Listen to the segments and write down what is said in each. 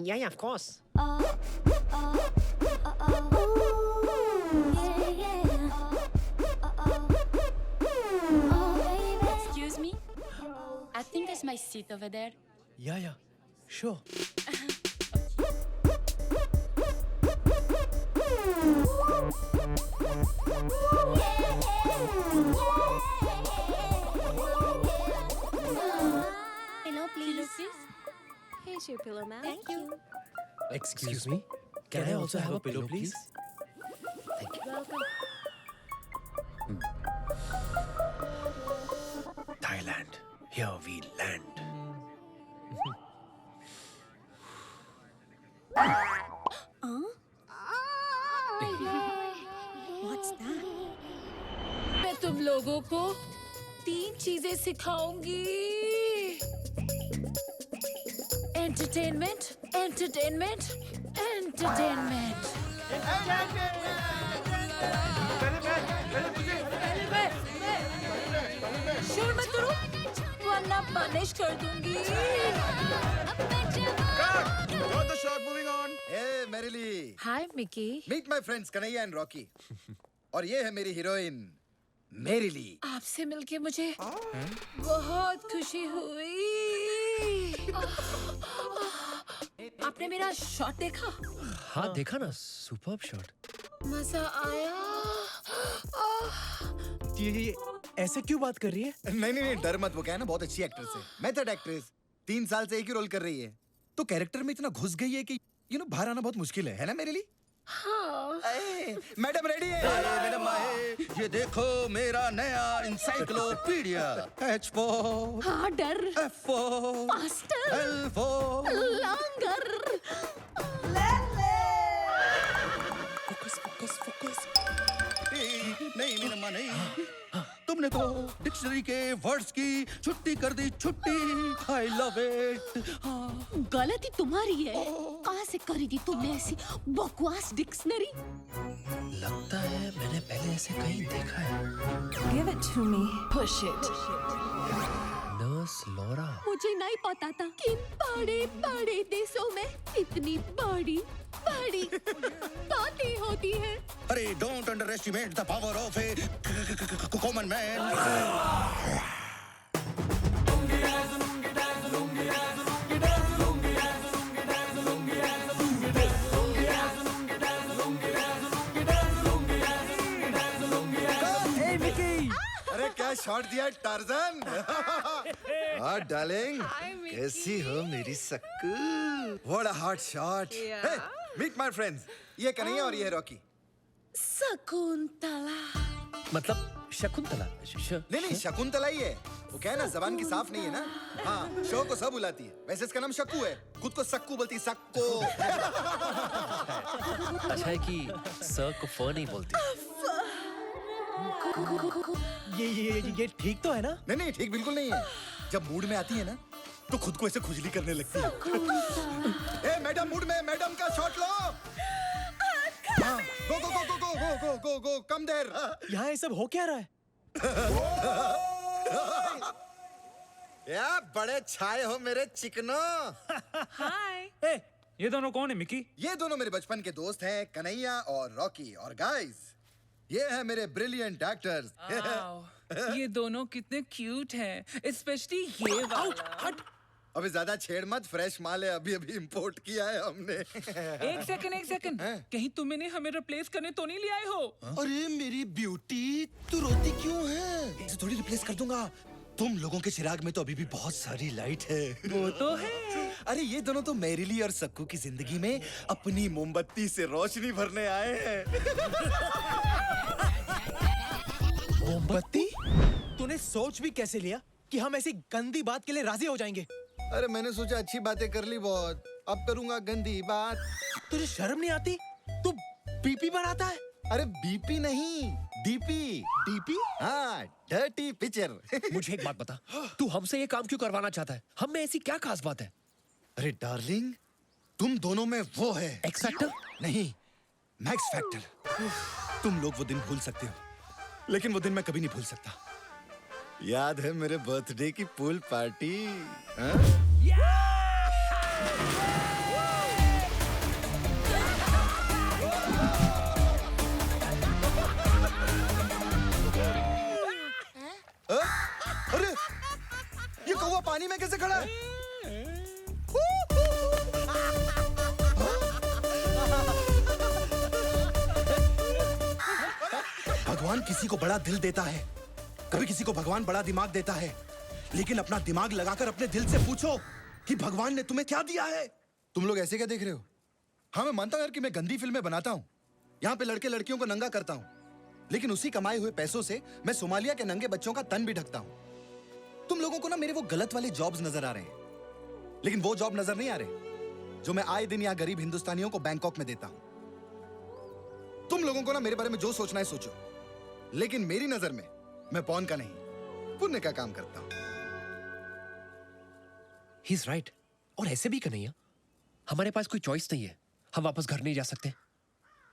Yeah, of course. Excuse me? I think that's my seat over there. Yeah, sure. Pillow, please. Here's your pillow, ma'am. Thank you. Excuse me. Can I also have a pillow, please? Welcome. Thailand. Here we land. What's that? मैं तुम लोगों को 3 चीजें सिखाऊंगी। Entertainment, entertainment, entertainment. शोर मत करो, वरना punish कर दूंगी। Got the shot, moving on. Hey, Merrily. Hi, Mickey. Meet my friends Kanhaiya and Rocky. और ये है मेरी हीरोइन मेरिली। आपसे मिलके मुझे बहुत खुशी हुई। आपने मेरा शॉट देखा? हाँ देखा ना, सुपर्ब शॉट। मजा आया। ये ऐसे क्यों बात कर रही है? नहीं डर मत, वो क्या है ना बहुत अच्छी एक्ट्रेस है, मेथड एक्ट्रेस। 3 साल से एक ही रोल कर रही है, तो कैरेक्टर में इतना घुस गई है कि बाहर आना बहुत मुश्किल है ना मेरिली? हाँ। मैडम रेडी है? मैडम आए, ये देखो मेरा नया इंसाइक्लोपीडिया। H4 हाँ डर। F4 master. L4 लंगर। फोकस। नहीं मैडम नहीं, तुमने तो डिक्शनरी के वर्ड्स की छुट्टी कर दी, छुट्टी। I love it. गलती तुम्हारी है। कहाँ से करी थी तुमने ऐसी बकवास डिक्शनरी? लगता है मैंने पहले ऐसे कहीं देखा है। Give it to me. Push it. Nurse Laura. मुझे नहीं पता था कि बड़े बड़े देशों में इतनी बड़ी बातें होती है। अरे don't under estimate the power of A common man. अरे क्या शॉट दिया टार्जन। हाँ डार्लिंग, कैसी हो मेरी Sakku? What a hot shot. Meet my friends, ये कन्हैया और ये है रॉकी। शकुंतला। मतलब शकुंतला? नहीं शकुंतला ही है। वो क्या है ना, जबान की साफ नहीं है ना। हाँ, शो को सब बुलाती है, वैसे इसका नाम शक्कू है, खुद को सक्कू बोलती है, सक्को। अच्छा है कि सर को फ नहीं बोलती। ये ठीक तो है ना? नहीं ठीक बिल्कुल नहीं है। जब मूड में आती है ना, तो खुद को ऐसे खुजली करने लगती है। ए मैडम मूड में, मैडम का शॉट लो। गो कम देर। यहाँ ये सब हो क्या रहा है? या बड़े छाए हो मेरे चिकनो। हाय। ए, ये दोनों कौन है मिकी? ये दोनों मेरे बचपन के दोस्त हैं, कन्हैया और रॉकी। और गाइस, ये है मेरे ब्रिलियंट एक्टर्स। ये दोनों कितने क्यूट हैं, स्पेशली ये वाला। हट। अभी ज्यादा छेड़ मत, फ्रेश माल है, अभी इंपोर्ट किया है हमने। एक सेकंड, कहीं तुम इन्हें हमें रिप्लेस करने तो नहीं ले आए हो? अरे मेरी ब्यूटी, तू रोती क्यों है? इसे थोड़ी रिप्लेस कर दूंगा। तुम लोगों के चिराग में तो अभी भी बहुत सारी लाइट है। वो तो है। अरे ये दोनों तो मेरिली और सक्कू की जिंदगी में अपनी मोमबत्ती से रोशनी भरने आए हैं। मोमबत्ती? तूने सोच भी कैसे लिया कि हम ऐसी गंदी बात के लिए राजी हो जाएंगे? अरे मैंने सोचा अच्छी बातें कर ली बहुत, अब करूंगा गंदी बात। तुझे शर्म नहीं आती? तू बीपी बनाता है? अरे बीपी नहीं, डीपी। डीपी? हाँ, डर्टी पिक्चर। मुझे एक बात बता, तू हमसे ये काम क्यों करवाना चाहता है? हम में ऐसी क्या खास बात है? अरे डार्लिंग, तुम दोनों में वो है एक्स फैक्टर? नहीं, मैक्स फैक्टर। तुम लोग वो दिन भूल सकते हो, लेकिन वो दिन मैं कभी नहीं भूल सकता। याद है मेरे बर्थडे की पूल पार्टी? पानी में कैसे खड़ा है? भगवान किसी को बड़ा दिल देता है, कभी किसी को भगवान बड़ा दिमाग देता है, लेकिन अपना दिमाग लगाकर अपने दिल से पूछो कि भगवान ने तुम्हें क्या दिया है। तुम लोग ऐसे क्या देख रहे हो? हाँ, मैं मानता हूं यार कि मैं गंदी फिल्में बनाता हूं, यहाँ पे लड़के लड़कियों को नंगा करता हूं, लेकिन उसी कमाए हुए पैसों से मैं सोमालिया के नंगे बच्चों का तन भी ढकता हूं। तुम लोगों को ना मेरे वो गलत वाले जॉब्स नजर आ रहे हैं, लेकिन वो जॉब नजर नहीं आ रहे जो मैं आए दिन यहाँ गरीब हिंदुस्तानियों को बैंकॉक में देता हूं। तुम लोगों को ना मेरे बारे में जो सोचना है सोचो, लेकिन मेरी नजर में मैं पौन का नहीं, पुण्य का काम करता हूं। He is right. और ऐसे भी कन्हैया, हमारे पास कोई चॉइस नहीं है, हम वापस घर नहीं जा सकते।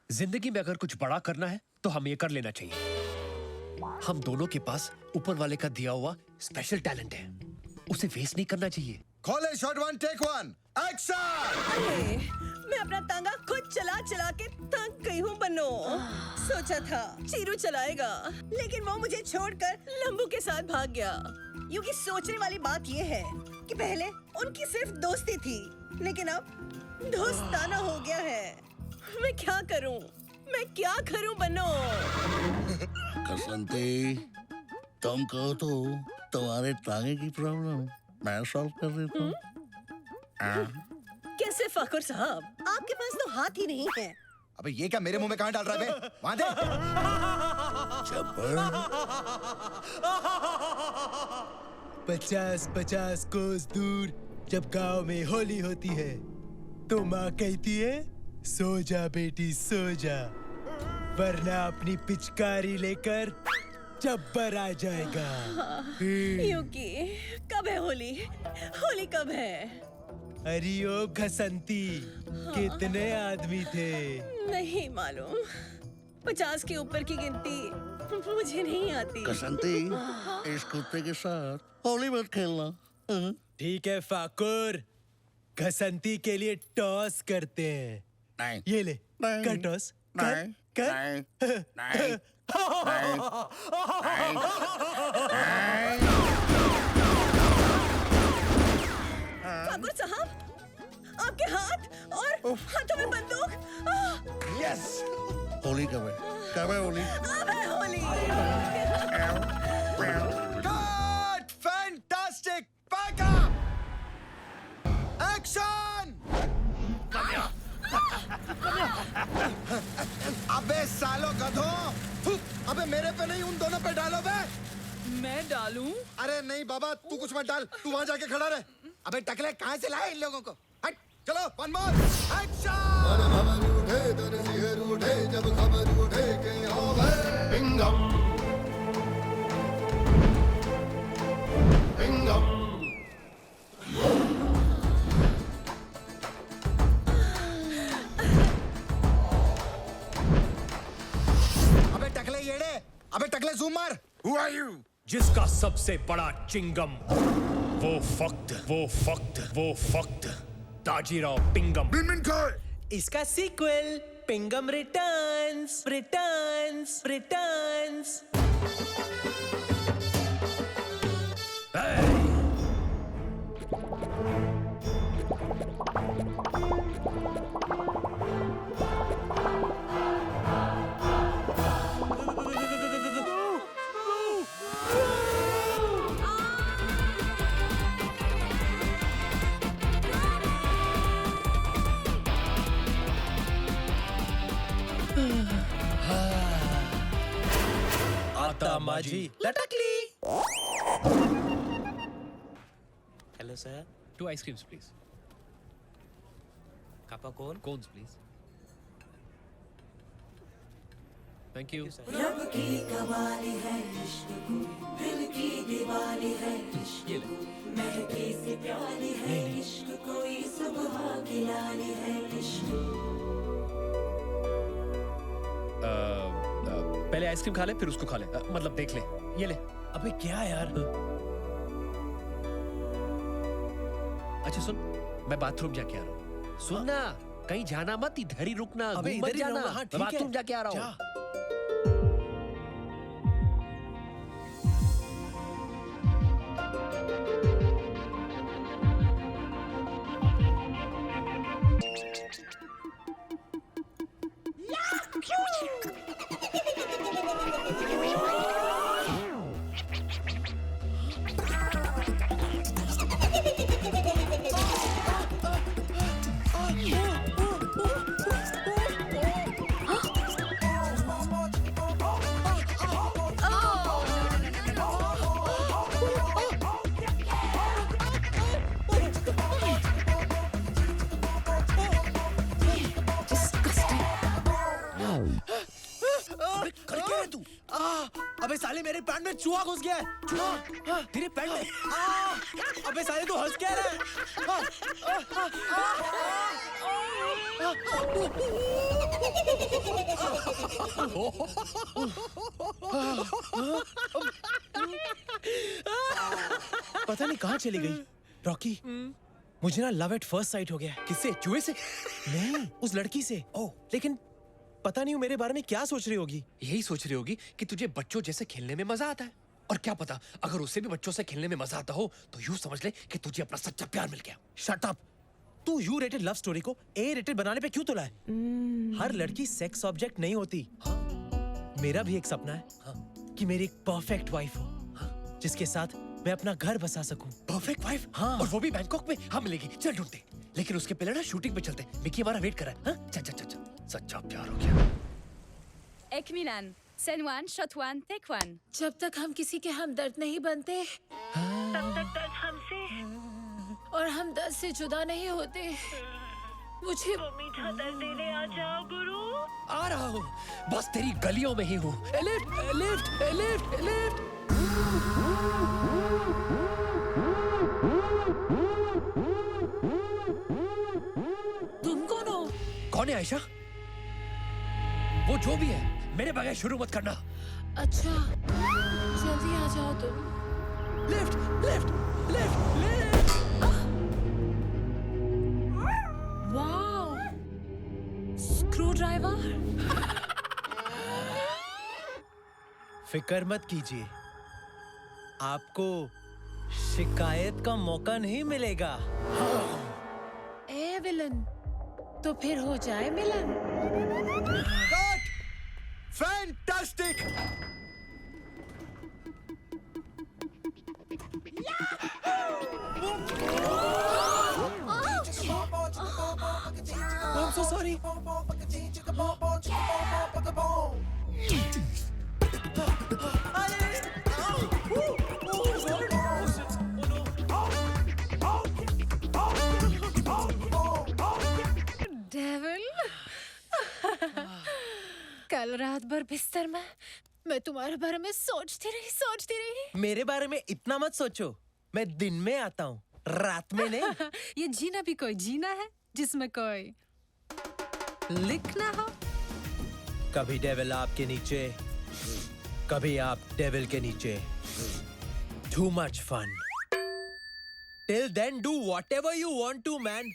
जिंदगी में अगर कुछ बड़ा करना है तो हम ये कर लेना चाहिए। हम दोनों के पास ऊपर वाले का दिया हुआ स्पेशल टैलेंट है, उसे वेस्ट नहीं करना चाहिए। खोले shot one take one action. मैं अपना तांगा खुद चला चला के थक गई हूँ बन्नो। सोचा था चीरू चलाएगा, लेकिन वो मुझे छोड़कर लंबू के साथ भाग गया। यूं सोचने वाली बात ये है कि पहले उनकी सिर्फ दोस्ती थी, लेकिन अब दोस्ताना हो गया है। मैं क्या करूं बन्नो? कसंती, तुम कहो तो तुम्हारे टांगे की प्रॉब्लम मैं सॉल्व कर देता हूँ। कैसे फाकुर साहब, आपके पास तो हाथ ही नहीं है। अबे ये क्या मेरे मुंह में कहाँ डाल रहा है बे? वहां दे। चप्पल 50-50 कोस दूर जब गांव में होली होती है तो माँ कहती है सो जा बेटी सो जा, वरना अपनी पिचकारी लेकर जब्बर आ जाएगा। यूकी, कब है होली? होली कब है? अरे ओ घसंती, कितने आदमी थे? नहीं मालूम, 50 के ऊपर की गिनती मुझे नहीं आती। कसंती, इस कुत्ते के साथ होली मत खेलना। ठीक है फाकुर, घसंती के लिए टॉस करते हैं। नहीं, ये ले, नहीं, कर टॉस, नहीं, कर। नहीं, नहीं, ठाकुर साहब, आपके हाथ और हाथों में बंदूक। यस। होली कब है? कब है होली? अब है Holi. Cut! Fantastic! Back up! Action! अबे सालो गधों! अबे मेरे पे नहीं, उन दोनों पे डालो बे! मैं डालूं? अरे नहीं बाबा, तू कुछ मत डाल, तू वहां जाके खड़ा रहे। अबे टकले कहाँ से लाए इन लोगों को? हट, चलो वन मोर एक्शन। जब खबर उठे के पिंगम पिंगम। अबे टकले येड़े, अबे टकले जूम मार। Who are you? जिसका सबसे बड़ा चिंगम, वो फक्त ताजीराव पिंगम। इसका सीक्वल पिंगम रिटर्न्स। आता माझी लटकली। Hello sir, 2 ice creams please. Cup or cone? Cones please. Thank you. रब की कवाली है इश्क को, दिल की दीवाली है इश्क को, महके से प्याली है इश्क कोई सुबह की लाली है इश्क। पहले आइसक्रीम खा ले फिर उसको खा ले, मतलब देख ले। ये ले। अबे क्या यार? अच्छा सुन, मैं बाथरूम जाके आ रहा हूँ। सुन ना, कहीं जाना मत, इधर ही रुकना। अबे घूम मत इधर ही जाना। रहूंगा। हाँ, मैं ठीक है। बाथरूम जाके आ रहा हूँ। कर क्या रहा है तू? अबे साले मेरे पैंट में चूहा घुस गया है। चूहा तेरे पैंट में? अबे साले तू हंस क्या रहा है? पता नहीं कहाँ चली गई। रॉकी, मुझे ना लव एट फर्स्ट साइट हो गया। किससे? चूहे से? नहीं, उस लड़की से। ओह, लेकिन पता नहीं वो मेरे बारे में क्या सोच रही होगी। यही सोच रही होगी कि तुझे बच्चों जैसे खेलने में मजा आता है। और क्या पता, अगर उसे भी बच्चों से खेलने में मजा आता हो तो यूं समझ ले कि तुझे अपना सच्चा प्यार मिल गया। Shut up. तू यू रेटेड लव स्टोरी को ए रेटेड बनाने पे क्यों तुला है? हर लड़की सेक्स ऑब्जेक्ट नहीं होती। मेरा भी एक सपना है कि मेरी एक परफेक्ट वाइफ हो जिसके साथ मैं अपना घर बसा सकूं। Perfect wife? हाँ। और वो भी बैंकॉक में? हाँ, मिलेगी, चल ढूंढते। लेकिन उसके पहले ना शूटिंग पे चलते। मिकी हमारा वेट कर रहा है। हाँ? चल चल चल चल। सच्चा प्यार हो गया। एक Milan, scene one, shot one, take one. जब तक हम किसी के हमदर्द नहीं बनते तब तक दर्द हमसे और हम दर्द से जुदा नहीं होते। मुझे वो मीठा दर्द देने आ जाओ गुरु। आ रहा हूँ, बस तेरी गलियों में ही हूँ। Lift lift lift lift. तुम कौन हो? कौन है आयशा? वो जो भी है, मेरे बगैर शुरू मत करना। अच्छा, जल्दी आ जाओ तुम। Lift lift lift lift. Wow, screw driver. फिक्र मत कीजिए, आपको शिकायत का मौका नहीं मिलेगा। ए विलन, तो फिर हो जाए मिलन। Cut! Fantastic! I'm so sorry. Devil, कल रात भर बिस्तर में मैं तुम्हारे बारे में सोचती रही। मेरे बारे में इतना मत सोचो, मैं दिन में आता हूँ, रात में नहीं। ये जीना भी कोई जीना है जिसमें कोई लिखना हो। कभी डेविल आपके नीचे, कभी आप डेविल के नीचे। Too much fun. Till then, do whatever you want to, man.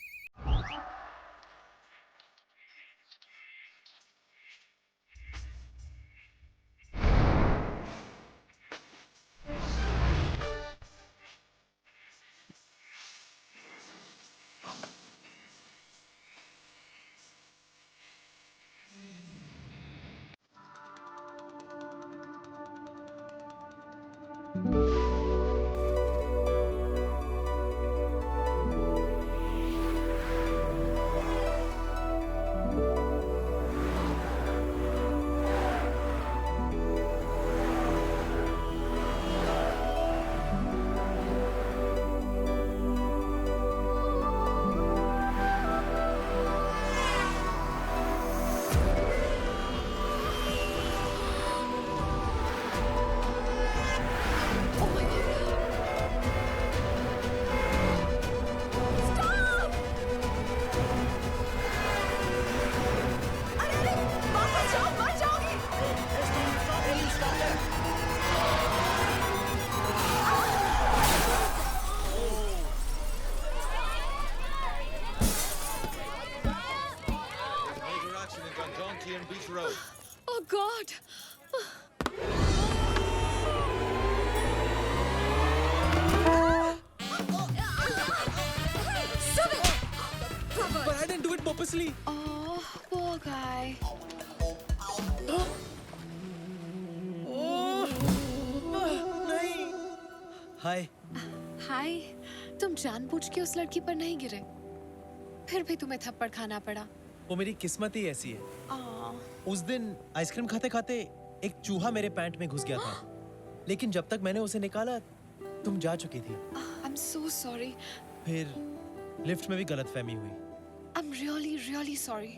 Oh God! But I didn't do it वापसली। Oh, poor guy. नहीं। हाय। हाय, तुम जानबूझ के उस लड़की पर नहीं गिरे, फिर भी तुम्हें थप्पड़ खाना पड़ा। वो मेरी किस्मत ही ऐसी है। आह, उस दिन आइसक्रीम खाते खाते एक चूहा मेरे पैंट में घुस गया था, लेकिन जब तक मैंने उसे निकाला तुम जा चुकी थी। I'm so sorry. फिर लिफ्ट में भी गलतफहमी हुई। I'm really, really sorry.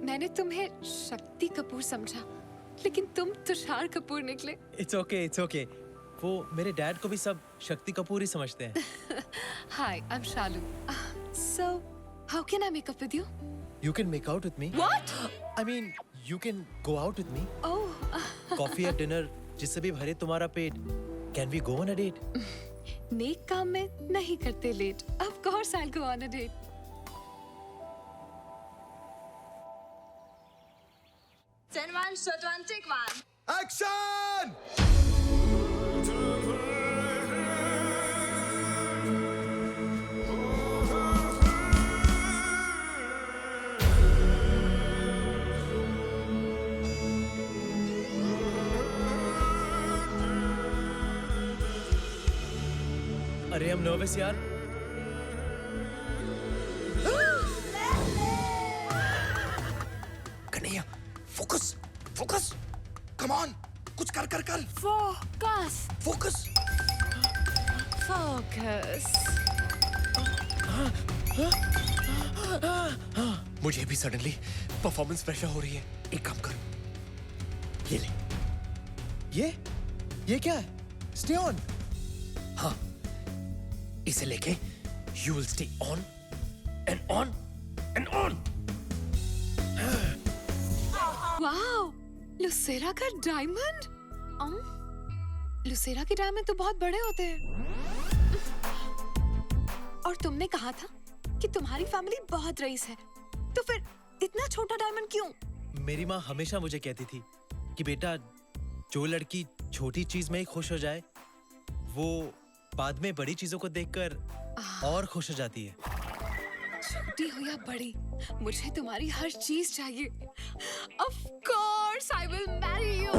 मैंने तुम्हें शक्ति कपूर समझा, लेकिन तुम तुषार कपूर निकले। It's okay. वो मेरे डैड को भी सब शक्ति कपूर ही समझते हैं। Hi, I'm Shalu. So, how can I make up with you? You can make out with me. What? I mean, you can go out with me. Oh, Coffee या dinner जिससे भी भरे तुम्हारा पेट। Can we go on a date? नेक काम में नहीं करते late. Of course, I'll go on a date. Send one, shot one, take one. Action! अरे हम नर्वस यार। Kanhaiya, focus, focus, come on, कुछ कर कर कर, Focus, फोकस। focus. मुझे भी सडनली परफॉर्मेंस प्रेशर हो रही है। एक काम कर, ये ले। ये क्या है? Stay on. हाँ, इसे लेके you will stay on and on and on. Wow, लुसेरा का डायमंड। लुसेरा के डायमंड तो बहुत बड़े होते हैं। और तुमने कहा था कि तुम्हारी फैमिली बहुत रईस है, तो फिर इतना छोटा डायमंड क्यों? मेरी माँ हमेशा मुझे कहती थी कि बेटा, जो लड़की छोटी चीज में ही खुश हो जाए, वो बाद में बड़ी चीजों को देखकर और खुश हो जाती है। छोटी हो या बड़ी, मुझे तुम्हारी हर चीज चाहिए। Of course, I will marry you.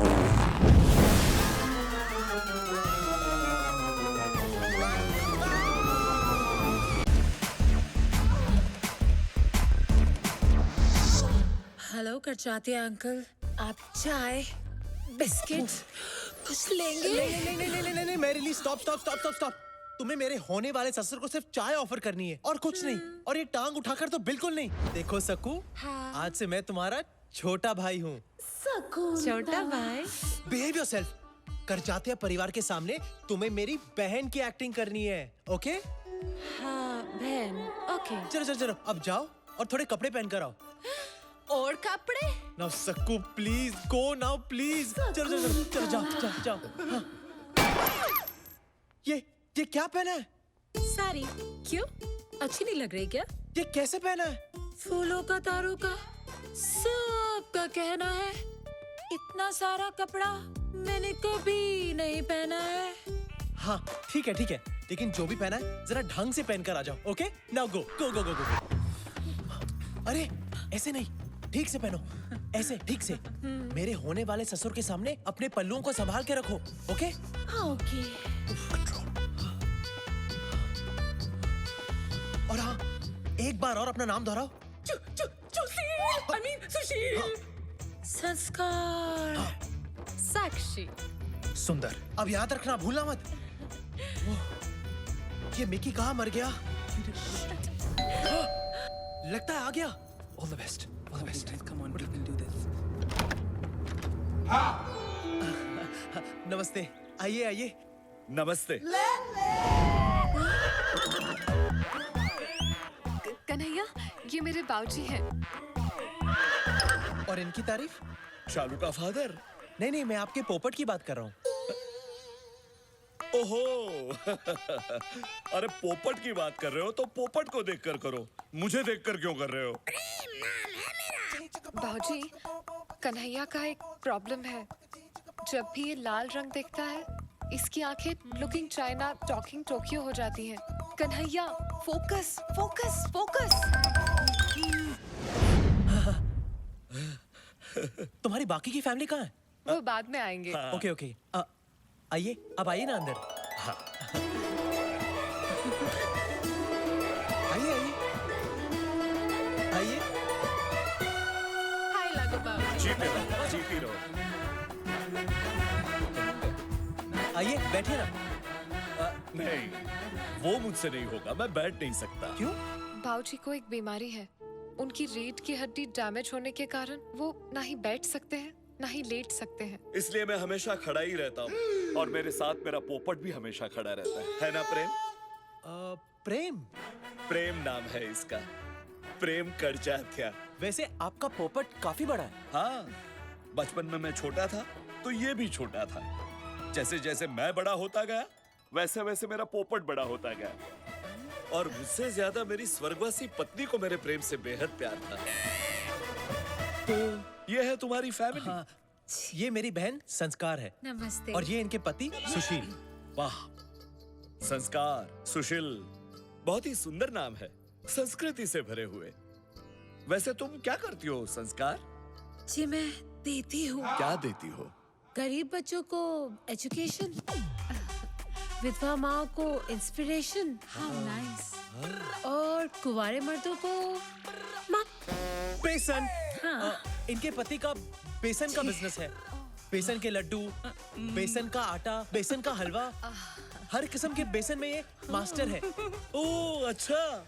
Hello करचाती अंकल, आप चाय बिस्किट कुछ लेंगे? नहीं, मेरे लिए स्टॉप। तुम्हें मेरे होने वाले ससुर को सिर्फ चाय ऑफर करनी है और कुछ नहीं। और ये टांग उठाकर तो बिल्कुल नहीं। देखो सकू, हाँ। आज से मैं तुम्हारा छोटा भाई हूँ। छोटा भाई? Behave yourself. करजातिया परिवार के सामने तुम्हें मेरी बहन की एक्टिंग करनी है, ओके? हाँ बहन, ओके। चलो, अब जाओ और थोड़े कपड़े पहन कर आओ। और कपड़े? Now Sakku please go now please. चलो जाओ। हाँ। ये क्या पहना है? साड़ी। क्यों, अच्छी नहीं लग रही क्या? ये कैसे पहना है? फूलों का, तारों का, सबका कहना है इतना सारा कपड़ा मैंने कभी नहीं पहना है। हाँ ठीक है, लेकिन जो भी पहना है जरा ढंग से पहन कर आ जाओ, ओके? Now go. अरे ऐसे नहीं, ठीक से पहनो, ऐसे ठीक से। मेरे होने वाले ससुर के सामने अपने पल्लुओं को संभाल के रखो, ओके? हाँ ओके। और हाँ, एक बार और अपना नाम दोहराओ। सुशील। संस्कार। साक्षी। सुंदर। अब याद रखना, भूलना मत। ये मिकी कहाँ मर गया? लगता है आ गया। All the best. Come on, we can do this. नमस्ते, आइए। नमस्ते। कन्हैया, ये मेरे बाबूजी हैं। और इनकी तारीफ? शालू का फादर। नहीं, मैं आपके पोपट की बात कर रहा हूँ। ओहो अरे पोपट की बात कर रहे हो तो पोपट को देखकर करो, मुझे देखकर क्यों कर रहे हो? बाबूजी, कन्हैया का एक प्रॉब्लम है। जब भी ये लाल रंग देखता है, इसकी आंखें लुकिंग चाइना टॉकिंग टोक्यो हो जाती हैं। कन्हैया, फोकस। तुम्हारी बाकी की फैमिली कहाँ है? वो बाद में आएंगे। ओके ओके, आइए, अब आइए ना अंदर। आइए आइए आइए। हाय लागू बाबू। जीती रहो। आइए बैठिए ना। नहीं, वो मुझसे नहीं होगा, मैं बैठ नहीं सकता। क्यों? बाबूजी को एक बीमारी है। उनकी रीढ़ की हड्डी डैमेज होने के कारण वो ना ही बैठ सकते हैं ना ही लेट सकते हैं। इसलिए मैं हमेशा खड़ा ही रहता हूँ और मेरे साथ मेरा पोपट भी हमेशा खड़ा रहता है ना प्रेम? प्रेम? प्रेम नाम है इसका, प्रेम करचाथ्या। वैसे आपका पोपट काफी बड़ा है। हाँ, बचपन में मैं छोटा था तो ये भी छोटा था। जैसे जैसे मैं बड़ा होता गया वैसे वैसे मेरा पोपट बड़ा होता गया और मुझसे ज्यादा मेरी स्वर्गवासी पत्नी को मेरे प्रेम से बेहद प्यार था। तो ये है तुम्हारी फैमिली। हाँ, ये मेरी बहन संस्कार है। नमस्ते। और ये इनके पति सुशील। वाह, संस्कार, सुशील, बहुत ही सुंदर नाम है, संस्कृति से भरे हुए। वैसे तुम क्या करती हो संस्कार? जी मैं देती हूँ। क्या देती हो? गरीब बच्चों को एजुकेशन, विधवा माँ को इंस्पिरेशन, और कुंवारे मर्दों को बेसन। हाँ। इनके पति का बेसन का बिजनेस है। बेसन के लड्डू, बेसन का आटा, बेसन का हलवा, हर किस्म के बेसन में ये मास्टर है। ओह अच्छा,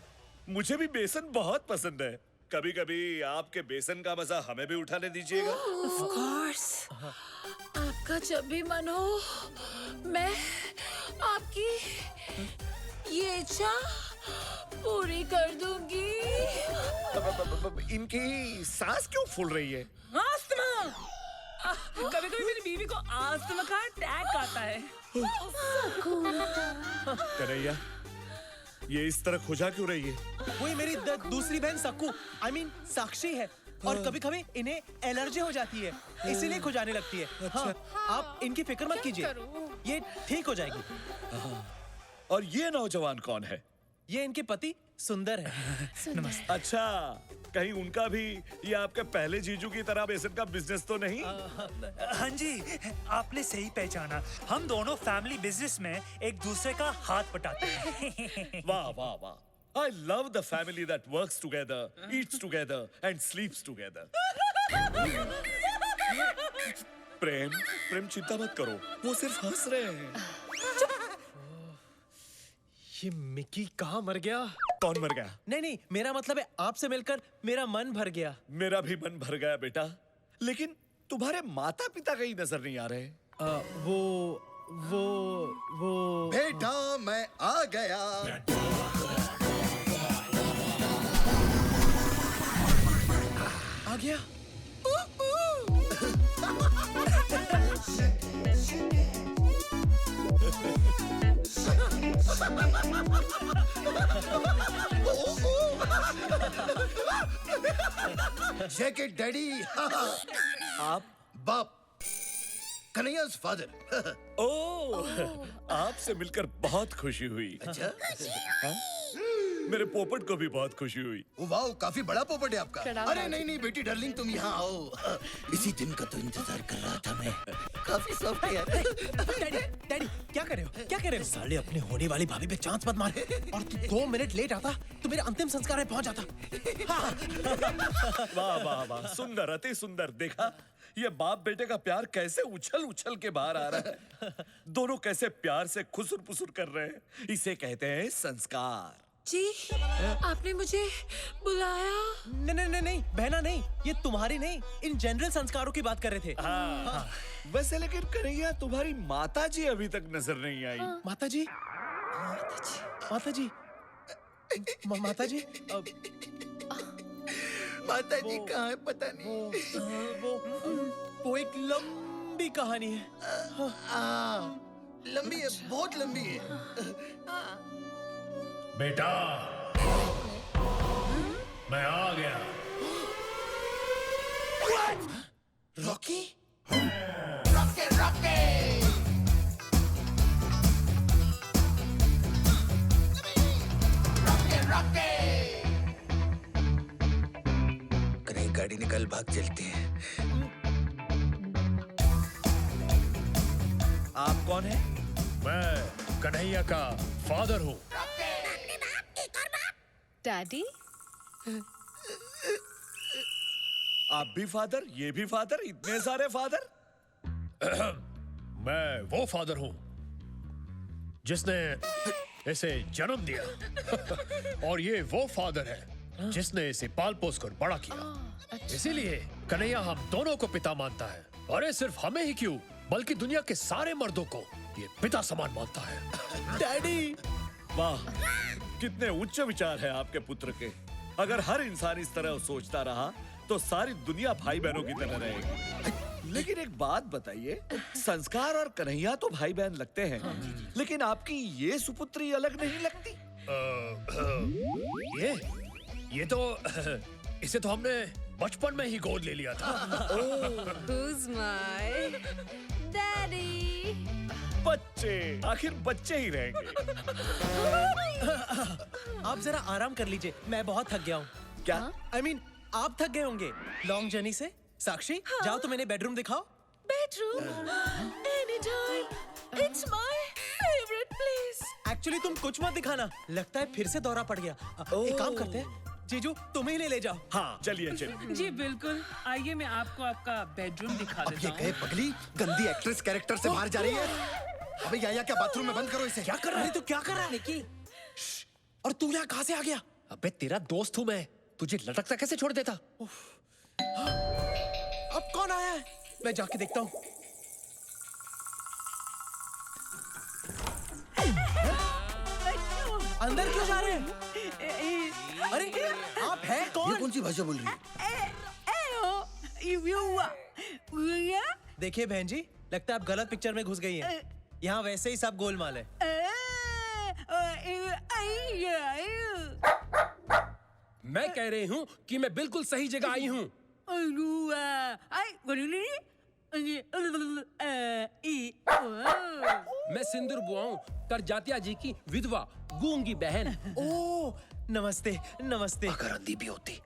मुझे भी बेसन बहुत पसंद है। कभी कभी आपके बेसन का मजा हमें भी उठाने दीजिएगा। Of course। आपका जब भी मन हो मैं आपकी ये इच्छा पूरी कर दूंगी। इनकी सांस क्यों फूल रही है? आस्थमा। कभी कभी मेरी बीवी को आस्थमा का अटैक आता है। कन्हैया, ये इस तरह खुजा क्यों रही है? वही मेरी दूसरी बहन सक्कू, I mean साक्षी है। और कभी कभी इन्हें एलर्जी हो जाती है, इसीलिए खुजाने लगती है। हाँ, आप इनकी फिक्र मत कीजिए, ये ठीक हो जाएगी। और ये नौजवान कौन है? ये इनके पति सुंदर है। नमस्ते। अच्छा, कहीं उनका भी ये आपके पहले जीजू की तरह बेसन का बिजनेस तो नहीं? हाँ जी, आपने सही पहचाना। हम दोनों फैमिली बिजनेस में एक दूसरे का हाथ बटाते हैं। वाह वाह वाह, I love the family that works together, eats together and sleeps together. प्रेम चिंता मत करो, वो सिर्फ हंस रहे हैं। ये मिकी कहाँ मर गया? कौन मर गया? नहीं, मेरा मतलब है आपसे मिलकर मेरा मन भर गया। मेरा भी मन भर गया बेटा, लेकिन तुम्हारे माता पिता कहीं नजर नहीं आ रहे। वो बेटा मैं आ गया। आ गया? Shake it daddy. आप? बाप, कन्हैया's फादर। ओह, आपसे मिलकर बहुत खुशी हुई। अच्छा? हाँ? मेरे पोपट को भी बहुत खुशी हुई। वाह, काफी बड़ा पोपट है आपका। प्रणाम अरे बाबू। नहीं बेटी डार्लिंग, तुम यहाँ आओ। इसी दिन का तो इंतजार कर रहा था मैं। काफी सॉफ्ट है यार। डैडी क्या कर रहे हो? क्या कर रहे हो? साले अपने होने वाली भाभी पे चांस मत मार। और तू 2 मिनट लेट आता तो मेरे अंतिम संस्कार में पहुंच जाता। वाह वाह वाह, सुंदर, अति सुंदर। देखा, ये बाप बेटे का प्यार कैसे उछल उछल के बाहर आ रहा है। दोनों कैसे प्यार से खुसुर पुसुर कर रहे हैं। इसे कहते हैं संस्कार। जी, आपने मुझे बुलाया? नहीं, बहना नहीं, ये तुम्हारी नहीं, इन जनरल संस्कारों की बात कर रहे थे। हाँ। वैसे लेकिन कन्हैया, तुम्हारी माता जी अभी तक नजर नहीं आई। माता जी? माता जी कहाँ है पता नहीं। वो एक लंबी कहानी है। लंबी है, बहुत लंबी है। बेटा, मैं आ गया। रॉकी? गाड़ी निकाल, भाग चलते हैं। आप कौन है? मैं कन्हैया का फादर हूँ। डैडी? आप भी फादर, ये भी फादर, इतने सारे फादर? मैं वो फादर हूँ जिसने इसे जन्म दिया और ये वो फादर है जिसने इसे पाल पोस कर बड़ा किया। इसीलिए कन्हैया हम दोनों को पिता मानता है। अरे सिर्फ हमें ही क्यों, बल्कि दुनिया के सारे मर्दों को ये पिता समान मानता है। डैडी! वाह, कितने उच्च विचार है आपके पुत्र के। अगर हर इंसान इस तरह सोचता रहा तो सारी दुनिया भाई बहनों की तरह रहेगी। लेकिन एक बात बताइए, संस्कार और कन्हैया तो भाई बहन लगते हैं, लेकिन आपकी ये सुपुत्री अलग नहीं लगती? ये तो इसे तो हमने बचपन में ही गोद ले लिया था। Who's my daddy? बच्चे, आखिर बच्चे ही रहेंगे। आप जरा आराम कर लीजिए, मैं बहुत थक गया हूँ। क्या? I mean, आप थक गए होंगे लॉन्ग जर्नी से। साक्षी, जाओ तो मैंने बेडरूम दिखाओ। Bedroom? Anytime. It's my favorite place. Actually तुम कुछ मत दिखाना, लगता है फिर से दौरा पड़ गया। एक काम करते हैं, जीजू तुम्हें ही ले जाओ। हाँ, चलिए चलिए। जी बिल्कुल, आइए मैं आपको आपका बेडरूम दिखा अब देता ये हूँ। गए पगली, गंदी एक्ट्रेस कैरेक्टर से बाहर जा रही है। अबे या क्या बाथरूम में बंद करो इसे। क्या कर रहा है तू? क्या कर रहा है निकी? और तू यहाँ कहाँ से आ गया? अबे तेरा दोस्त हूँ मैं, तुझे लटकता कैसे छोड़ देता? अब कौन आया है? मैं जाके देखता हूँ। अंदर क्यों जा रहे हैं? अरे आप हैं कौन? ये कौन सी भाषा बोल रही है? देखिए बहन जी, लगता है आप गलत पिक्चर में घुस गई हैं। यहाँ वैसे ही सब गोलमाल है। मैं कह रही हूँ कि मैं बिल्कुल सही जगह आई हूँ। मैं सिंदूर बुआ हूँ, करजातिया जी की विधवा गूंगी बहन। ओह, नमस्ते नमस्ते। अगर अंधी भी होती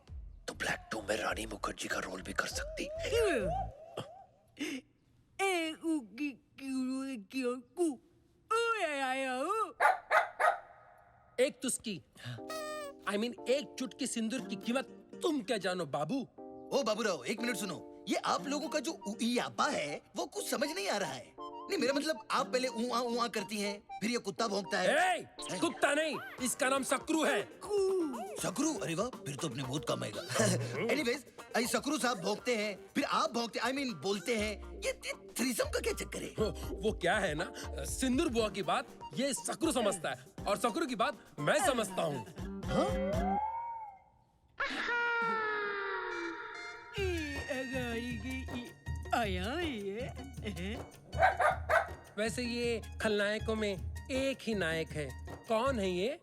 तो ब्लैक टू में रानी मुखर्जी का रोल भी कर सकती। एक तुस्की, I mean, एक चुटकी सिंदूर की कीमत तुम क्या जानो बाबू? ओ बाबूराव, एक मिनट सुनो। ये आप लोगों का जो उईयापा है वो कुछ समझ नहीं आ रहा है। नहीं, मेरा मतलब आप पहले ऊआ करती हैं, फिर ये कुत्ता भौंकता है। कुत्ता नहीं, इसका नाम सकरू है। सकरू? अरे वाह, फिर तो अपने बहुत कम आएगा। एनीवेज, सकरू साहब भौंकते हैं, फिर आप भौंकते, I mean, बोलते हैं। ये थ्रीसम का क्या चक्कर है? वो क्या है ना, सिंदूर बुआ की बात ये सकरू समझता है और सकरू की बात मैं समझता हूँ। वैसे ये खलनायकों में एक ही नायक है, कौन है ये?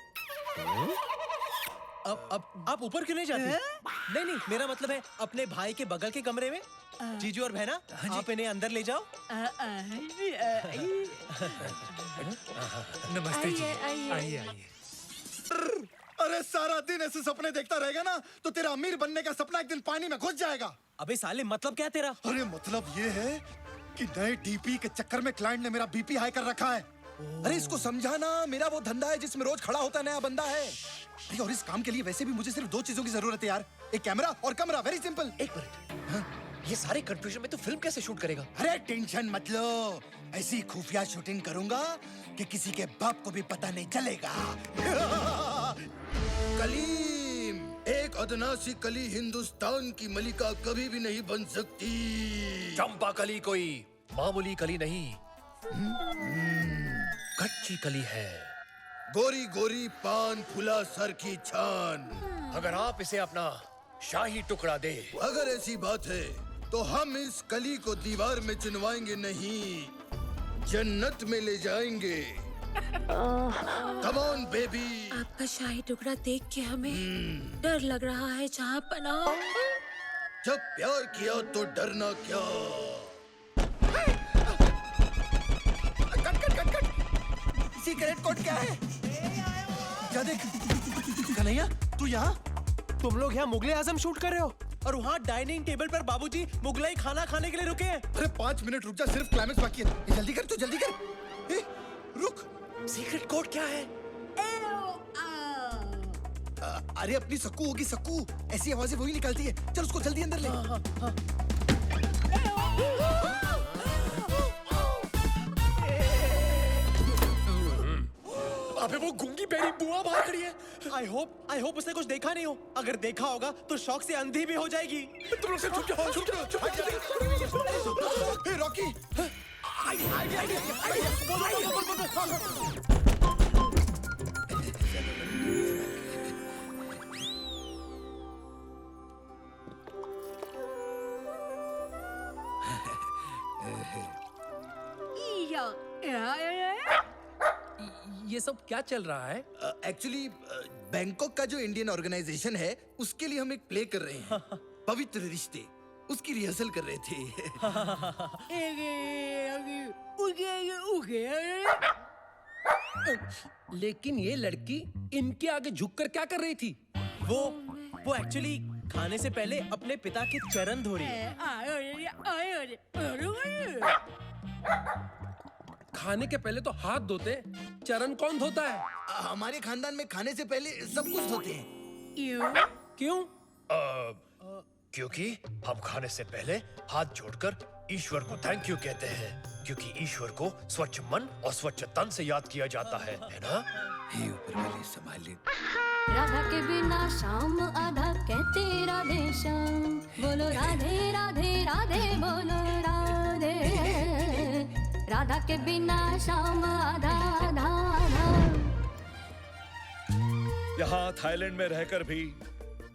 अब आप ऊपर क्यों नहीं जाती? नहीं नहीं, मेरा मतलब है अपने भाई के बगल के कमरे में। जीजू और बहना, आप इन्हें अंदर ले जाओ। नमस्ते जी। आइए आइए। अरे सारा दिन ऐसे सपने देखता रहेगा ना तो तेरा अमीर बनने का सपना एक दिन पानी में घुस जाएगा। अबे साले, मतलब क्या तेरा? अरे मतलब ये है कि नए डीपी के चक्कर में क्लाइंट ने मेरा बीपी हाई कर रखा है। अरे इसको समझाना, मेरा वो धंधा है जिसमें रोज खड़ा होता नया बंदा है। अरे और इस काम के लिए वैसे भी मुझे सिर्फ 2 चीजों की जरूरत है यार, एक कैमरा और कमरा। Very simple. एक मिनट, ये सारे कंफ्यूजन में तो फिल्म कैसे शूट करेगा? अरे टेंशन मत लो, ऐसी खुफिया शूटिंग करूंगा कि किसी के बाप को भी पता नहीं चलेगा। कलीम, एक अदना सी कली हिंदुस्तान की मलिका कभी भी नहीं बन सकती। चंपा कली कोई मामूली कली नहीं, कच्ची कली है। गोरी गोरी पान फुला सर की छान। अगर आप इसे अपना शाही टुकड़ा दे। अगर ऐसी बात है तो हम इस कली को दीवार में चिनवाएंगे नहीं, जन्नत में ले जाएंगे। Come on baby. आपका शाही टुकड़ा देख के हमें डर लग रहा है जहाँपना। जब प्यार किया तो डरना क्या? सीक्रेट कोड क्या है? क्या देख? कन्हैया, तू यहाँ? तुम लोग यहाँ मुगले आजम शूट कर रहे हो? और वहाँ डाइनिंग टेबल पर बाबूजी मुगलाई खाना खाने के लिए रुके हैं। अरे 5 मिनट रुक जा, सिर्फ क्लाइमेक्स बाकी है। ये जल्दी कर, तू जल्दी कर। ए, रुक। सीक्रेट कोड क्या है? अरे अपनी सक्कू होगी, सक्कू। ऐसी आवाजें वही निकालती है। चल उसको जल्दी अंदर ले। अबे वो गूंगी पैरी बुआ बाहर खड़ी है। I hope उसने कुछ देखा नहीं हो। अगर देखा होगा तो शौक से अंधी भी हो जाएगी। तुम लोग से चुप जाओ, चुप जाओ, चुप जाओ। हे रॉकी, ये सब क्या चल रहा है? एक्चुअली बैंकॉक का जो इंडियन ऑर्गेनाइजेशन है उसके लिए हम एक प्ले कर रहे हैं, पवित्र रिश्ते। उसकी रिहर्सल कर रहे थे। लेकिन ये लड़की इनके आगे झुककर क्या कर रही थी? वो एक्चुअली खाने से पहले अपने पिता के चरण धो रही है। खाने के पहले तो हाथ धोते, चरण कौन धोता है? हमारे खानदान में खाने से पहले सब कुछ धोते हैं। क्यों? क्योंकि हम खाने से पहले हाथ जोड़कर ईश्वर को थैंक यू कहते हैं, क्योंकि ईश्वर को स्वच्छ मन और स्वच्छ तन से याद किया जाता है ना? हे ऊपर वाले संभाल ले। राधा के बिना शाम आधा कहते राधे श्याम, बोलो राधे राधे राधे बोलो राधे। राधा के बिना शाम आधा आधा आधा। यहाँ थाईलैंड में रहकर भी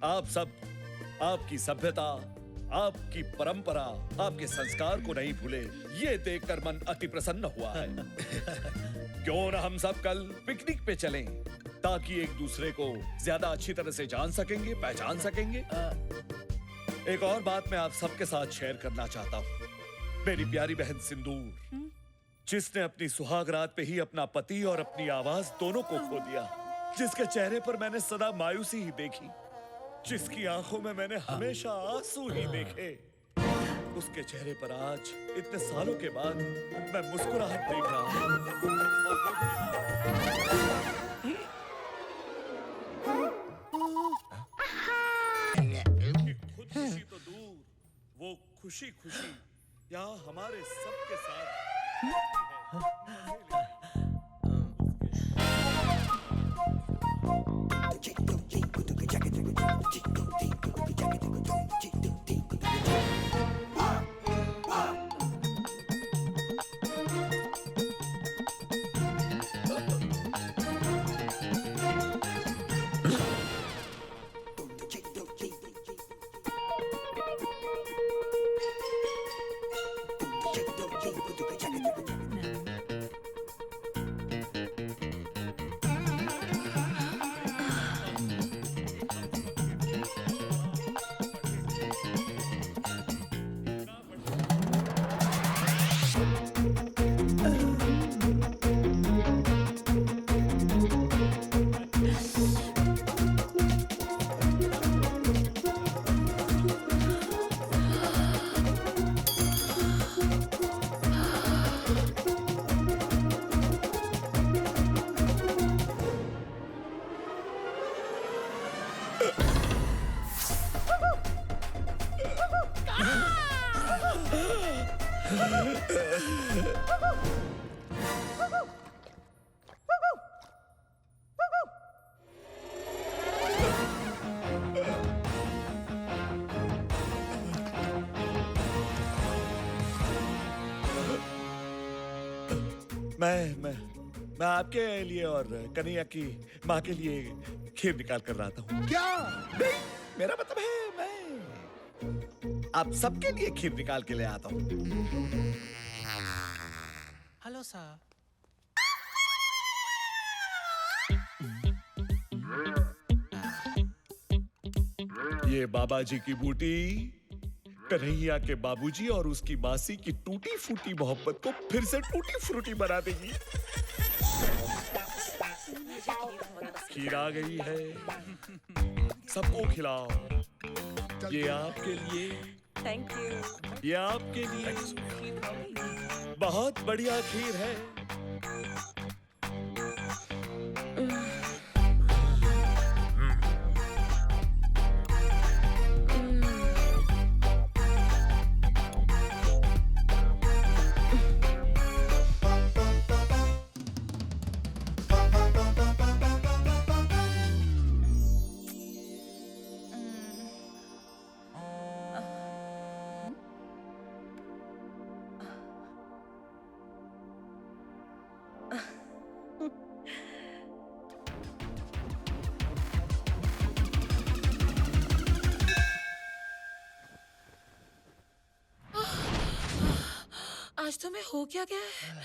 आप सब आपकी सभ्यता, आपकी परंपरा, आपके संस्कार को नहीं भूले, ये देखकर मन अति प्रसन्न हुआ है। क्यों न हम सब कल पिकनिक पे चलें, ताकि एक दूसरे को ज्यादा अच्छी तरह से जान सकेंगे, पहचान सकेंगे। एक और बात मैं आप सबके साथ शेयर करना चाहता हूँ। मेरी प्यारी बहन सिंदूर, जिसने अपनी सुहाग रात पे ही अपना पति और अपनी आवाज दोनों को खो दिया, जिसके चेहरे पर मैंने सदा मायूसी ही देखी, जिसकी आंखों में मैंने हमेशा आंसू ही देखे, उसके चेहरे पर आज इतने सालों के बाद मैं मुस्कुराहट देख रहा हूँ। खुद खुशी तो दूर, वो खुशी खुशी यहाँ हमारे सबके साथ मैं आपके लिए और कन्हैया की माँ के लिए खीर निकाल कर रहा था। क्या? नहीं, मेरा मतलब है मैं आप सबके लिए खीर निकाल के ले आता हूँ। Hello sir. ये बाबा जी की बूटी कन्हैया के बाबूजी और उसकी मासी की टूटी फूटी मोहब्बत को फिर से टूटी फ्रूटी बना देगी। खीर आ गई है, सबको खिलाओ। ये आपके लिए, थैंक यू। ये आपके लिए बहुत बढ़िया खीर है। आज तुम्हें हो क्या गया है?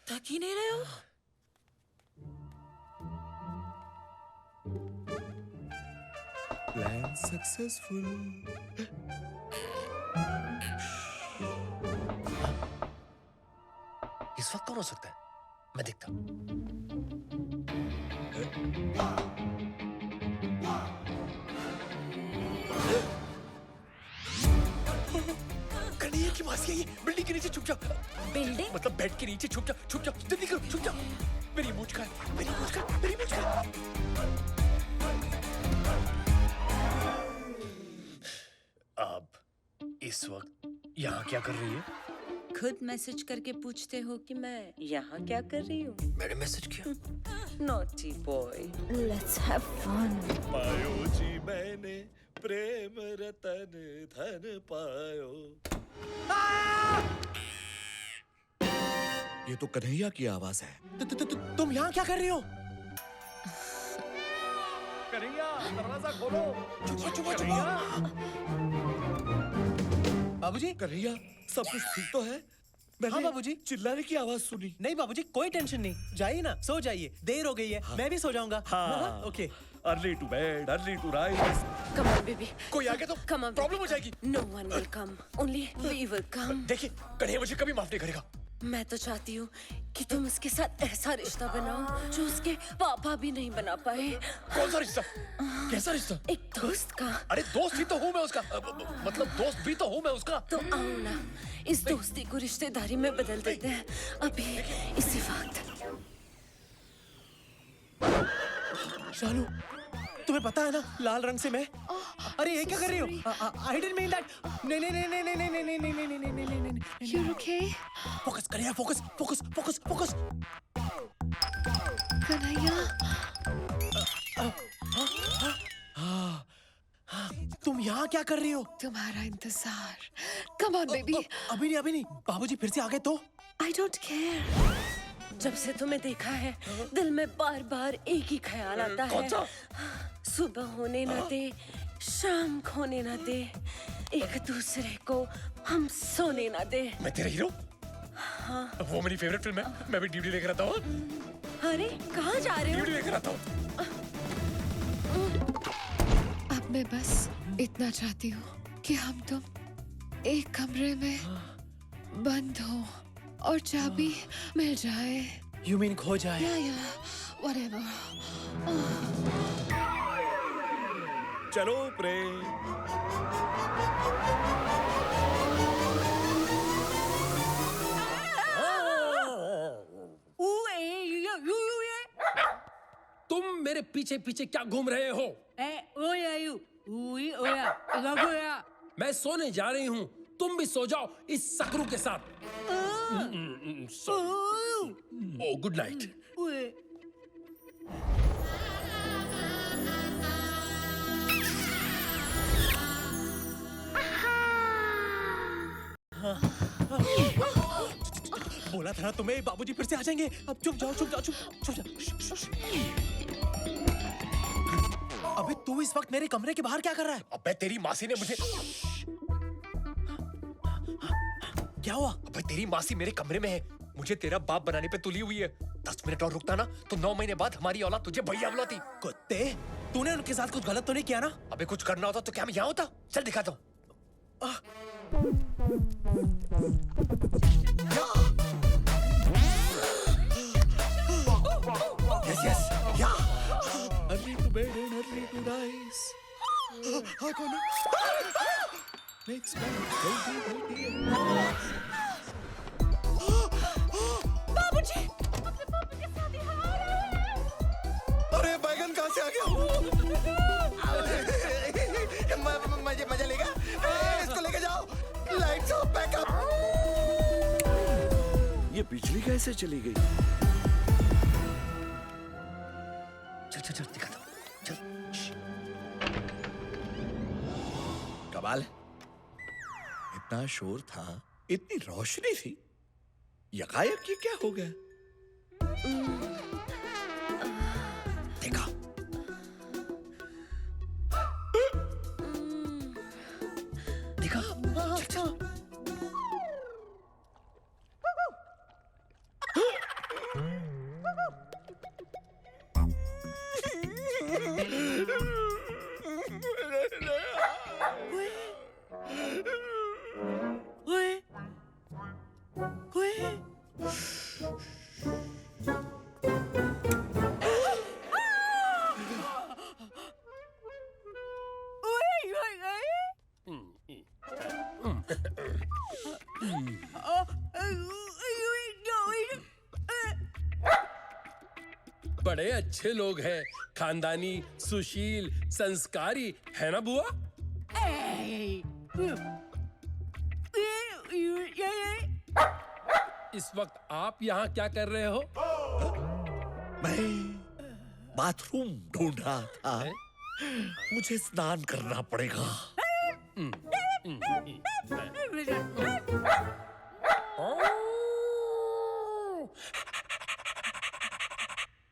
थक ही नहीं रहे हो? Plan successful. इस वक्त कौन हो सकता है? मैं देखता हूं। कन्हैया की मासी है ये। बिल्डिंग के नीचे छुप जा। बिल्डिंग? मतलब बेड के नीचे छुप जा, छुप जा, जल्दी करो, छुप जा। मेरी मूंछ का है, मेरी मूंछ का है, मेरी मूंछ का है। अब इस वक्त यहाँ क्या कर रही है? खुद मैसेज करके पूछते हो कि मैं यहाँ क्या कर रही हूँ? मैंने मैसेज किया। Naughty boy, let's have fun. पायो जी मैंने प्रेम रतन धन पायो। ये तो कन्हैया की आवाज है। तुम यहाँ क्या कर रही हो? कन्हैया दरवाजा खोलो। चुप चुप चुप। बाबूजी, कन्हैया सब कुछ ठीक तो है? हाँ बाबूजी। चिल्लाने की आवाज सुनी। नहीं बाबूजी, कोई टेंशन नहीं। जाइए ना, सो जाइए, देर हो गई है। मैं भी सो जाऊंगा। हाँ। Okay. Early to bed, early to rise. Come on, baby. कोई आ गया तो Come on, प्रॉब्लम हो जाएगी। No one will come. Only we will come. देखिए, कन्हैया मुझे कभी माफ नहीं करेगा। मैं तो चाहती हूँ कि तुम उसके साथ ऐसा रिश्ता बनाओ जो उसके पापा भी नहीं बना पाए। कौन सा रिश्ता? कैसा रिश्ता? एक दोस्त का। अरे दोस्त ही तो हूँ मैं उसका। मतलब दोस्त भी तो हूँ मैं उसका। तो आओ ना, इस दोस्ती को रिश्तेदारी में बदल देते हैं अभी, इसी वक्त। शालू, तुम्हें पता है ना लाल रंग से मैं। अरे ये क्या कर रही हो? I didn't mean that. नहीं नहीं नहीं नहीं नहीं नहीं नहीं नहीं नहीं नहीं नहीं नहीं नहीं। You're okay? फोकस करिए, focus focus focus focus. Kanhaiya, तुम यहाँ क्या कर रही हो? तुम्हारा इंतजार। Come on, baby. अभी नहीं। बाबूजी फिर से आ गए तो? I don't care. जब से तुम्हें देखा है, दिल में बार बार एक ही ख्याल आता है। कौन सा? सुबह होने न दे, शाम खोने न दे, एक दूसरे को हम सोने न दे। मैं तेरा हीरो? हाँ। वो मेरी फेवरेट फिल्म है। मैं भी डीवीडी लेकर आता हूँ। अरे कहाँ जा रहे हो? डीवीडी लेकर आता हूँ। अब मैं बस इतना चाहती हूँ कि हम तुम एक कमरे में बंद हो और चाबी मिल जाए। You mean खो जाए? Yeah, whatever. चलो प्रेम। तुम मेरे पीछे पीछे क्या घूम रहे हो? मैं सोने जा रही हूँ, तुम भी सो जाओ इस सकरू के साथ। ओ गुड नाइट। बोला था ना तुम्हें, बाबूजी फिर से आ जाएंगे। अब चुप जाओ। अबे तू इस वक्त मेरे कमरे के बाहर क्या कर रहा है? अबे तेरी मासी ने मुझे। क्या हुआ? अबे तेरी मासी मेरे कमरे में है। मुझे तेरा बाप बनाने पे तुली हुई है। 10 मिनट और रुकता ना तो 9 महीने बाद हमारी औलाद तुझे भैया बुलाती। कुत्ते, तूने उनके साथ कुछ गलत तो नहीं किया ना? अबे कुछ करना होता तो क्या मैं यहाँ होता? चल दिखाता हूँ। Yes, yeah. Early to bed and early to rise. हाँ कौन है? बाबूजी, अरे बैगन कहाँ से आ गया? मजा लेगा? इसको लेके जाओ। Lights off, backup. ये बिजली कैसे चली गई? चल चल चल दिखा दो, चल। कमाल है, इतना शोर था, इतनी रोशनी थी, यकायक ये क्या हो गया? देखा? देखा? चल चल। बड़े अच्छे लोग हैं, खानदानी, सुशील, संस्कारी, है ना बुआ? इस वक्त आप यहाँ क्या कर रहे हो? मैं बाथरूम ढूंढ रहा था। मुझे स्नान करना पड़ेगा।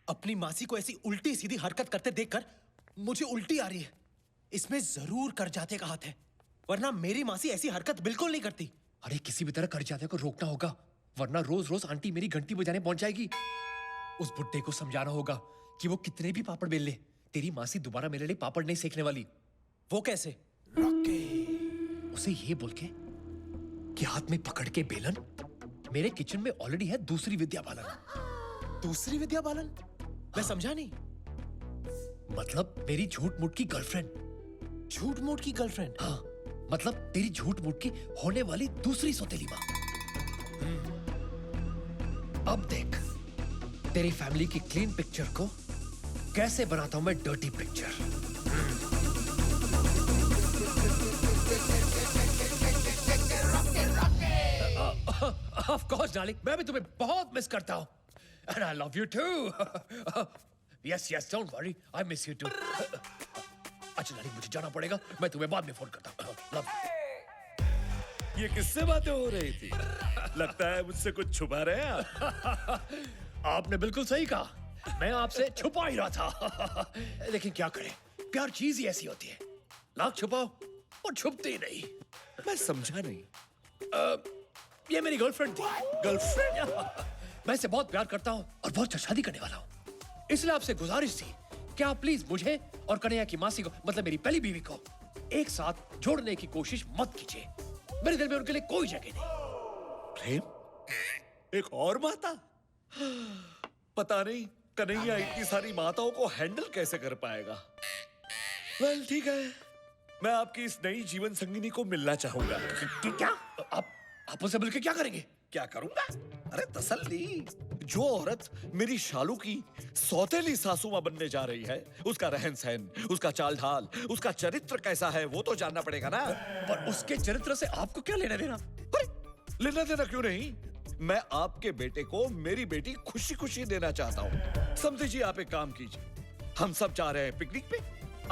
अपनी मासी को ऐसी उल्टी सीधी हरकत करते देखकर मुझे उल्टी आ रही है। इसमें जरूर करजाते का हाथ है, वरना मेरी मासी ऐसी हरकत बिल्कुल नहीं करती। अरे किसी भी तरह करजाते को रोकना होगा, वरना रोज रोज आंटी मेरी घंटी बजाने पहुंच जाएगी। उस बुड्ढे को समझाना होगा कि वो कितने भी पापड़ बेल ले, तेरी मासी दोबारा मेरे लिए पापड़ नहीं सेकने वाली। वो कैसे? उसे ये बोल के कि हाथ में पकड़ के बेलन, मेरे किचन में ऑलरेडी है दूसरी विद्या बालन। दूसरी विद्या बालन? मैं समझा नहीं। मतलब मेरी झूठ मूठ की गर्लफ्रेंड। झूठ मूठ की गर्लफ्रेंड? हाँ, मतलब तेरी झूठ मूठ की होने वाली दूसरी सौतेली माँ। अब देख तेरी फैमिली की क्लीन पिक्चर को कैसे बनाता हूं मैं dirty picture. Of course darling, मैं भी तुम्हें बहुत मिस करता हूं। And I love you too. Yes, yes, don't worry. I miss you too. अच्छा डार्लिंग, मुझे जाना पड़ेगा, मैं तुम्हें बाद में फोन करता हूँ। Love you. ये किससे बातें हो रही थी? लगता है मुझसे कुछ छुपा रहे हैं आप। आपने बिल्कुल सही कहा, मैं आपसे छुपा ही रहा था। लेकिन क्या करें, प्यार चीज ही ऐसी होती है, लाख छुपाओ और छुपती ही नहीं। मैं समझा नहीं। ये मेरी गर्लफ्रेंड थी। गर्लफ्रेंड? मैं इसे बहुत प्यार करता हूँ और बहुत शादी करने वाला हूँ, इसलिए आपसे गुजारिश थी कि आप प्लीज मुझे और कन्हैया की मासी को, मतलब मेरी पहली बीवी को, एक साथ जोड़ने की कोशिश मत कीजिए। मेरे दिल में उनके लिए कोई जगह नहीं। प्रेम? एक और माता? पता नहीं कन्हैया इतनी सारी माताओं को हैंडल कैसे कर पाएगा। वेल ठीक है, मैं आपकी इस नई जीवन संगिनी को मिलना चाहूंगा। क्या आप उनसे मिलकर क्या करेंगे? क्या करूंगा? अरे तसल्ली, जो औरत मेरी शालू की सौतेली सासू मां बनने जा रही है, उसका रहन सहन, उसका चाल ढाल, उसका चरित्र कैसा है वो तो जानना पड़ेगा ना। पर उसके चरित्र से आपको क्या लेना देना? लेना देना क्यों नहीं? मैं आपके बेटे को मेरी बेटी खुशी खुशी देना चाहता हूँ। समझिए, आप एक काम कीजिए, हम सब जा रहे हैं पिकनिक पे,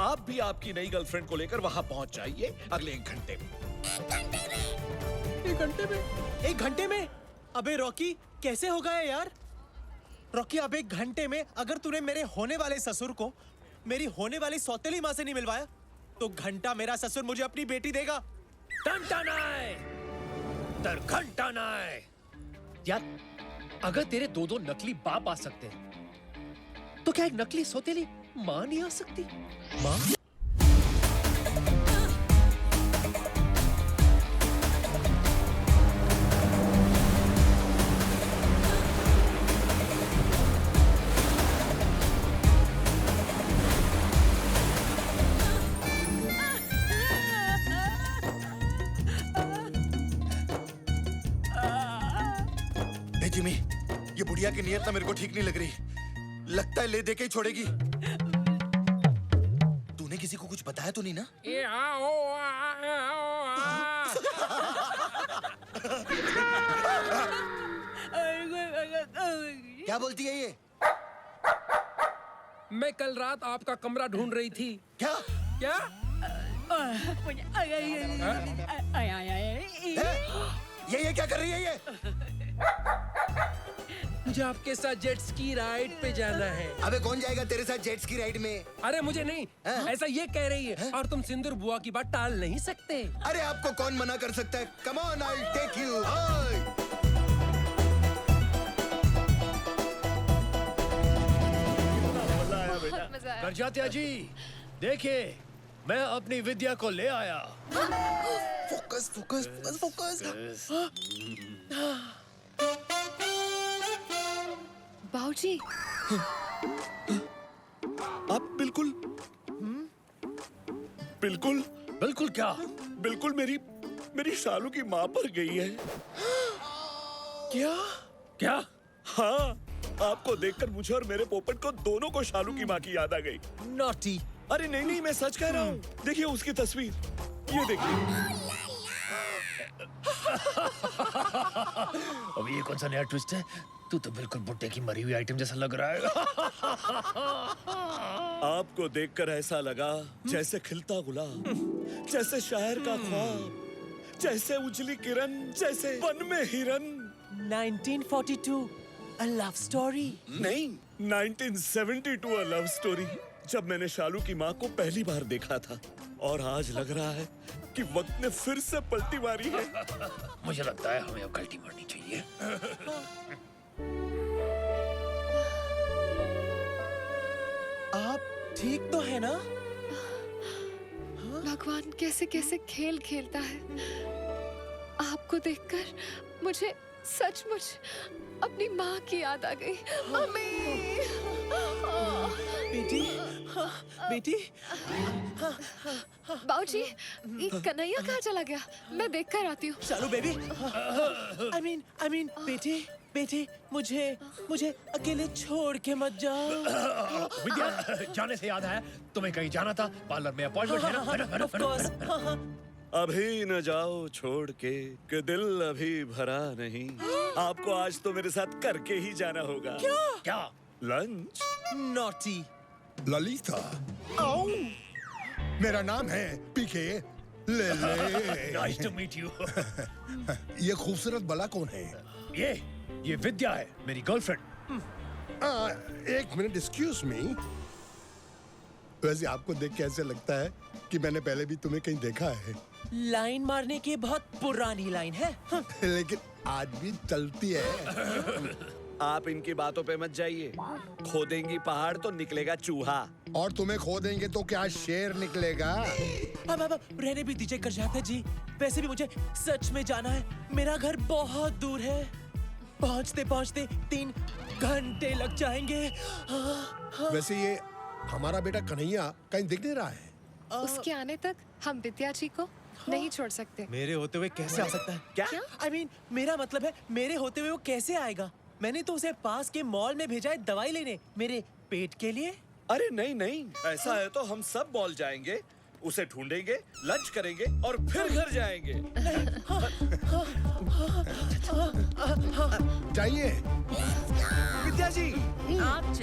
आप भी आपकी नई गर्लफ्रेंड को लेकर वहां पहुंच जाइए अगले 1 घंटे में। 1 घंटे में? 1 घंटे में? अबे रॉकी, कैसे होगा ये यार? रॉकी, अब 1 घंटे में अगर तूने मेरे होने वाले ससुर को मेरी होने वाली सौतेली माँ से नहीं मिलवाया, तो घंटा मेरा ससुर मुझे अपनी बेटी देगा। घंटा नाय। यार, अगर तेरे 2 नकली बाप आ सकते हैं, तो क्या एक नकली सौतेली माँ नहीं आ सकती? माँ? जिमी, ये बुढ़िया की नीयत ना मेरे को ठीक नहीं लग रही। लगता है ले दे के ही छोड़ेगी। तूने किसी को कुछ बताया तो नहीं ना? क्या बोलती है ये? मैं कल रात आपका कमरा ढूंढ रही थी। क्या? क्या? ये क्या कर रही है ये? मुझे आपके साथ जेट स्की राइड पे जाना है। अबे कौन जाएगा तेरे साथ जेट स्की राइड में? अरे मुझे नहीं, ऐसा ये कह रही है। और तुम सिंदूर बुआ की बात टाल नहीं सकते। अरे आपको कौन मना कर सकता है? Come on, I will take you. Karjatya ji, देखिए मैं अपनी विद्या को ले आया। Focus focus focus focus. बाऊजी, आप बिल्कुल बिल्कुल बिल्कुल क्या? बिल्कुल मेरी शालू की माँ पर गई है। क्या? क्या? हाँ, आपको देखकर मुझे और मेरे पोपट को दोनों को शालू की माँ की याद आ गई। नॉटी। अरे नहीं, मैं सच कह रहा हूँ। देखिए उसकी तस्वीर, ये देखिए। अब ये कौन सा नया ट्विस्ट है? तू तो बिल्कुल बुड्ढे की मरी हुई आइटम जैसा लग रहा है। आपको देखकर ऐसा लगा जैसे खिलता गुलाब, जैसे शायर का ख्वाब, जैसे उजली किरण, जैसे वन में हिरन। 1942 A love story? नहीं, 1972 A love story। जब मैंने शालू की माँ को पहली बार देखा था, और आज लग रहा है कि वक्त ने फिर से पलटी मारी है। मुझे लगता है हमें अब गलती मारनी चाहिए। आप ठीक तो है ना? भगवान कैसे कैसे खेल खेलता है। आपको देखकर मुझे सचमुच अपनी माँ की याद आ गई। मम्मी! बेटी, बेटी। बाऊजी, ये कन्हैया कहाँ चला गया? मैं देख कर आती हूँ। शालू बेबी। I mean, बेटी, मुझे अकेले छोड़ के मत जाओ। विद्या, जाने से याद है, तुम्हें कहीं जाना था। पार्लर में अपॉइंटमेंट है ना? Of course। अभी न जाओ छोड़ के, कि दिल अभी भरा नहीं। आपको आज तो मेरे साथ करके ही जाना होगा। क्या? लंच। नॉटी। ललिता, मेरा नाम है पीके ले ले। Nice to meet you. ये खूबसूरत बला कौन है? ये विद्या है, मेरी गर्लफ्रेंड। एक मिनट, एक्सक्यूज मी। वैसे आपको देख के ऐसे लगता है कि मैंने पहले भी तुम्हें कहीं देखा है। लाइन मारने की बहुत पुरानी लाइन है। लेकिन आज भी चलती है। आप इनकी बातों पे मत जाइए। खोदेंगी पहाड़ तो निकलेगा चूहा। और तुम्हें खो देंगे तो क्या शेर निकलेगा? अब रहने भी दीजिए करजात्या जी। वैसे भी मुझे सच में जाना है। मेरा घर बहुत दूर है। पहुंचते पहुंचते 3 घंटे लग जाएंगे। वैसे ये हमारा बेटा कन्हैया कहीं दिख नहीं रहा है। उसके आने तक हम विद्या जी को नहीं छोड़ सकते। मेरे होते हुए कैसे आ सकता है? क्या? I mean, मेरा मतलब है मेरे होते हुए वो कैसे आएगा? मैंने तो उसे पास के मॉल में भेजा है दवाई लेने, मेरे पेट के लिए। अरे नहीं, ऐसा है तो हम सब मॉल जाएंगे, उसे ढूंढेंगे, लंच करेंगे और फिर घर जाएंगे। चाहिए विद्या जी, आप